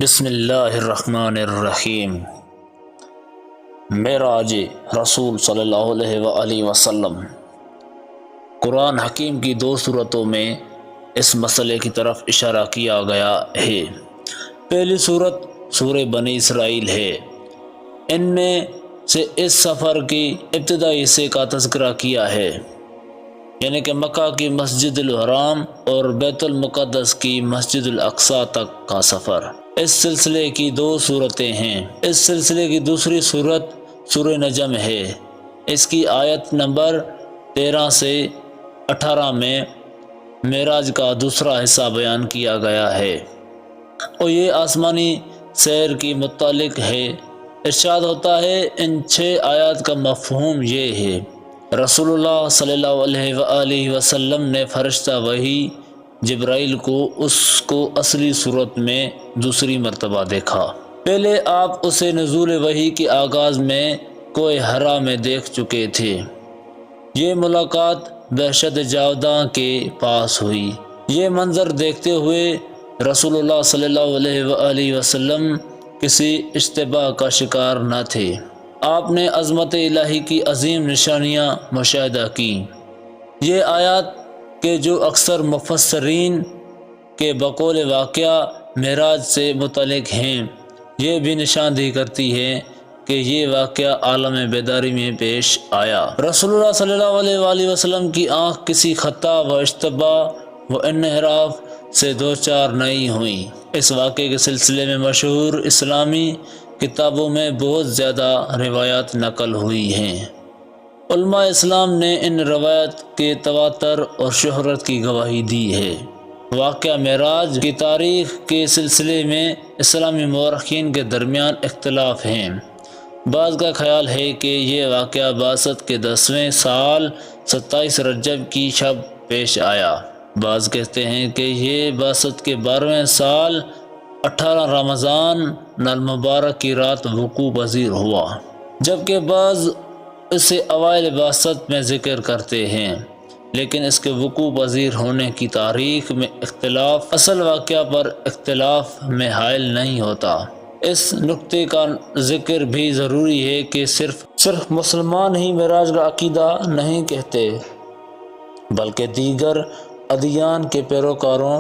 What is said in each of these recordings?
بسم اللہ الرحمن الرحیم۔ معراج رسول صلی اللہ علیہ وآلہ وسلم۔ قرآن حکیم کی دو صورتوں میں اس مسئلے کی طرف اشارہ کیا گیا ہے۔ پہلی صورت سورہ بنی اسرائیل ہے۔ ان میں سے اس سفر کی ابتدائی حصے کا تذکرہ کیا ہے، یعنی کہ مکہ کی مسجد الحرام اور بیت المقدس کی مسجد الاقصی تک کا سفر۔ اس سلسلے کی دو صورتیں ہیں۔ اس سلسلے کی دوسری صورت سورہ نجم ہے۔ اس کی آیت نمبر 13 سے 18 میں معراج کا دوسرا حصہ بیان کیا گیا ہے، اور یہ آسمانی سیر کی متعلق ہے۔ ارشاد ہوتا ہے، ان 6 آیات کا مفہوم یہ ہے: رسول اللہ صلی اللہ علیہ وآلہ وسلم نے فرشتہ وحی جبرائیل کو اس کو اصلی صورت میں دوسری مرتبہ دیکھا۔ پہلے آپ اسے نزول وحی کے آغاز میں کوہ حرا میں دیکھ چکے تھے۔ یہ ملاقات بہشت جاوداں کے پاس ہوئی۔ یہ منظر دیکھتے ہوئے رسول اللہ صلی اللہ علیہ وآلہ وسلم کسی اشتباہ کا شکار نہ تھے۔ آپ نے عظمت الہی کی عظیم نشانیاں مشاہدہ کی۔ یہ آیات کہ جو اکثر مفسرین کے بقول واقعہ معراج سے متعلق ہیں، یہ بھی نشاندہی کرتی ہے کہ یہ واقعہ عالم بیداری میں پیش آیا۔ رسول اللہ صلی اللہ علیہ وآلہ وسلم کی آنکھ کسی خطا و اشتباہ و انحراف سے دوچار نہیں ہوئی۔ اس واقعے کے سلسلے میں مشہور اسلامی کتابوں میں بہت زیادہ روایات نقل ہوئی ہیں۔ علماء اسلام نے ان روایات کے تواتر اور شہرت کی گواہی دی ہے۔ واقعہ معراج کی تاریخ کے سلسلے میں اسلامی مورخین کے درمیان اختلاف ہیں۔ بعض کا خیال ہے کہ یہ واقعہ بعثت کے 10ویں سال 27 رجب کی شب پیش آیا۔ بعض کہتے ہیں کہ یہ بعثت کے 12ویں سال 18 رمضان المبارک کی رات وقوع پذیر ہوا، جبکہ بعض اسے اوائل بعثت میں ذکر کرتے ہیں، لیکن اس کے وقوع پذیر ہونے کی تاریخ میں اختلاف اصل واقعہ پر اختلاف میں حائل نہیں ہوتا۔ اس نکتے کا ذکر بھی ضروری ہے کہ صرف مسلمان ہی معراج کا عقیدہ نہیں کہتے، بلکہ دیگر ادیان کے پیروکاروں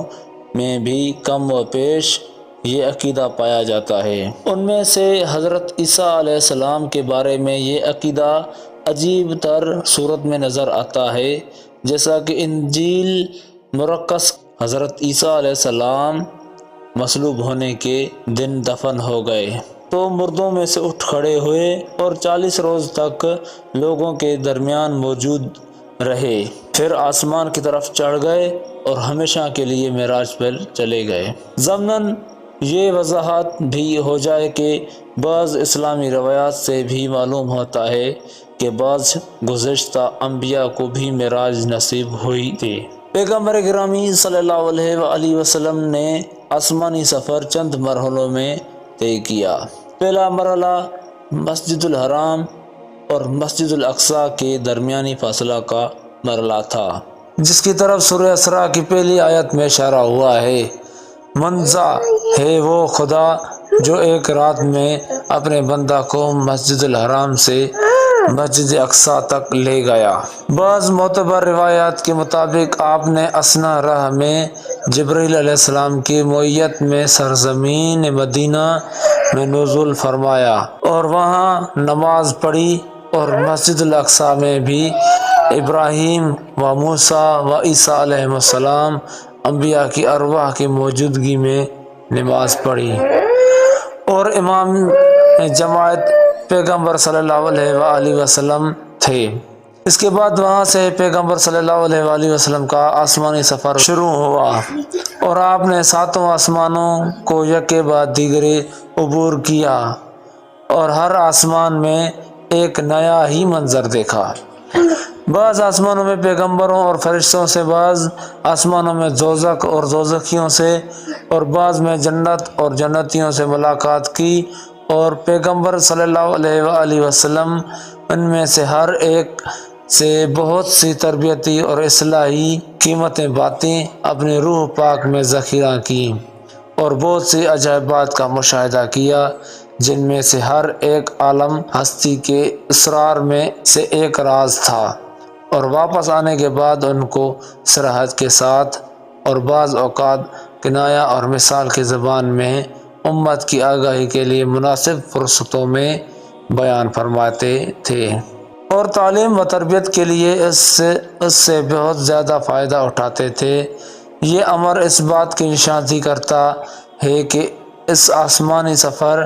میں بھی کم و بیش یہ عقیدہ پایا جاتا ہے۔ ان میں سے حضرت عیسیٰ علیہ السلام کے بارے میں یہ عقیدہ عجیب تر صورت میں نظر آتا ہے، جیسا کہ انجیل مرقس حضرت عیسیٰ علیہ السلام مصلوب ہونے کے دن دفن ہو گئے تو مردوں میں سے اٹھ کھڑے ہوئے اور 40 روز تک لوگوں کے درمیان موجود رہے، پھر آسمان کی طرف چڑھ گئے اور ہمیشہ کے لیے معراج پر چلے گئے۔ ضمناً یہ وضاحت بھی ہو جائے کہ بعض اسلامی روایات سے بھی معلوم ہوتا ہے کہ بعض گزشتہ انبیاء کو بھی معراج نصیب ہوئی تھی۔ پیغمبر گرامی صلی اللہ علیہ وآلہ وسلم نے آسمانی سفر چند مرحلوں میں طے کیا۔ پہلا مرحلہ مسجد الحرام اور مسجد الاقصی کے درمیانی فاصلہ کا مرحلہ تھا، جس کی طرف سورہ اسراء کی پہلی آیت میں اشارہ ہوا ہے۔ منزہ ہے وہ خدا جو ایک رات میں اپنے بندہ کو مسجد الحرام سے مسجد اقصی تک لے گیا۔ بعض معتبر روایات کے مطابق آپ نے اثناء راہ میں جبرائیل علیہ السلام کی معیت میں سرزمین مدینہ میں نزول فرمایا اور وہاں نماز پڑھی، اور مسجد الاقصی میں بھی ابراہیم و موسیٰ و عیسیٰ علیہ السلام انبیاء کی ارواح کی موجودگی میں نماز پڑھی، اور امام جماعت پیغمبر صلی اللہ علیہ وآلہ وسلم تھے۔ اس کے بعد وہاں سے پیغمبر صلی اللہ علیہ وآلہ وسلم کا آسمانی سفر شروع ہوا، اور آپ نے 7 آسمانوں کو یکے بعد دیگرے عبور کیا، اور ہر آسمان میں ایک نیا ہی منظر دیکھا۔ بعض آسمانوں میں پیغمبروں اور فرشتوں سے، بعض آسمانوں میں دوزخ اور دوزخیوں سے، اور بعض میں جنت اور جنتیوں سے ملاقات کی، اور پیغمبر صلی اللہ علیہ وآلہ وسلم ان میں سے ہر ایک سے بہت سی تربیتی اور اصلاحی قیمتی باتیں اپنے روح پاک میں ذخیرہ کی۔ اور بہت سی عجائبات کا مشاہدہ کیا، جن میں سے ہر ایک عالم ہستی کے اسرار میں سے ایک راز تھا، اور واپس آنے کے بعد ان کو صراحت کے ساتھ اور بعض اوقات کنایہ اور مثال کی زبان میں امت کی آگاہی کے لیے مناسب فرصتوں میں بیان فرماتے تھے، اور تعلیم و تربیت کے لیے اس سے بہت زیادہ فائدہ اٹھاتے تھے۔ یہ امر اس بات کی نشاندہی کرتا ہے کہ اس آسمانی سفر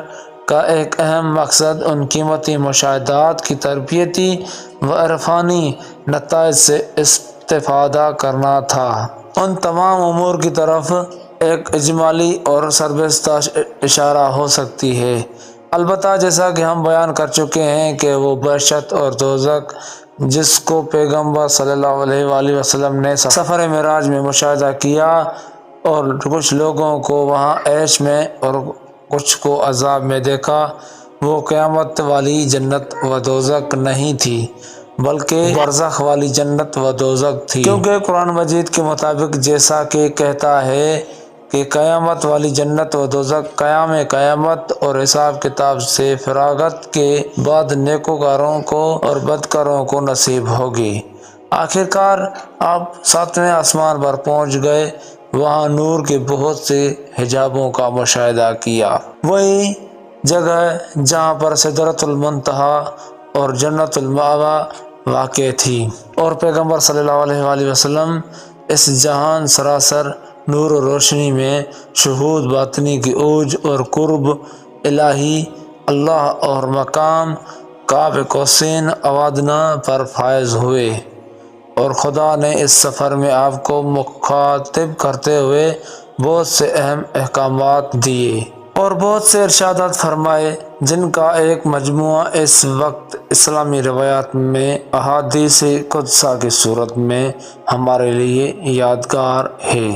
کا ایک اہم مقصد ان قیمتی مشاہدات کی تربیتی و عرفانی نتائج سے استفادہ کرنا تھا۔ ان تمام امور کی طرف ایک اجمالی اور سربستہ اشارہ ہو سکتی ہے، البتہ جیسا کہ ہم بیان کر چکے ہیں کہ وہ بہشت اور دوزخ جس کو پیغمبر صلی اللہ علیہ وآلہ وسلم نے سفر معراج میں مشاہدہ کیا، اور کچھ لوگوں کو وہاں عیش میں اور کچھ کو عذاب میں دیکھا، وہ قیامت والی جنت و دوزخ نہیں تھی بلکہ برزخ والی جنت و دوزخ تھی، کیونکہ قرآن مجید کے مطابق جیسا کہ کہتا ہے کہ قیامت والی جنت و دوزخ قیام قیامت اور حساب کتاب سے فراغت کے بعد نیکوکاروں کو اور بدکاروں کو نصیب ہوگی۔ آخرکار آپ 7ویں آسمان پر پہنچ گئے، وہاں نور کے بہت سے حجابوں کا مشاہدہ کیا، وہی جگہ جہاں پر سدرۃ المنتہا اور جنت المأویٰ واقع تھی، اور پیغمبر صلی اللہ علیہ وآلہ وسلم اس جہان سراسر نور و روشنی میں شہود باطنی کی اوج اور قرب الہی اللہ اور مقام قاب قوسین او ادنیٰ پر فائز ہوئے، اور خدا نے اس سفر میں آپ کو مخاطب کرتے ہوئے بہت سے اہم احکامات دیے اور بہت سے ارشادات فرمائے، جن کا ایک مجموعہ اس وقت اسلامی روایات میں احادیث قدسیہ کی صورت میں ہمارے لیے یادگار ہے۔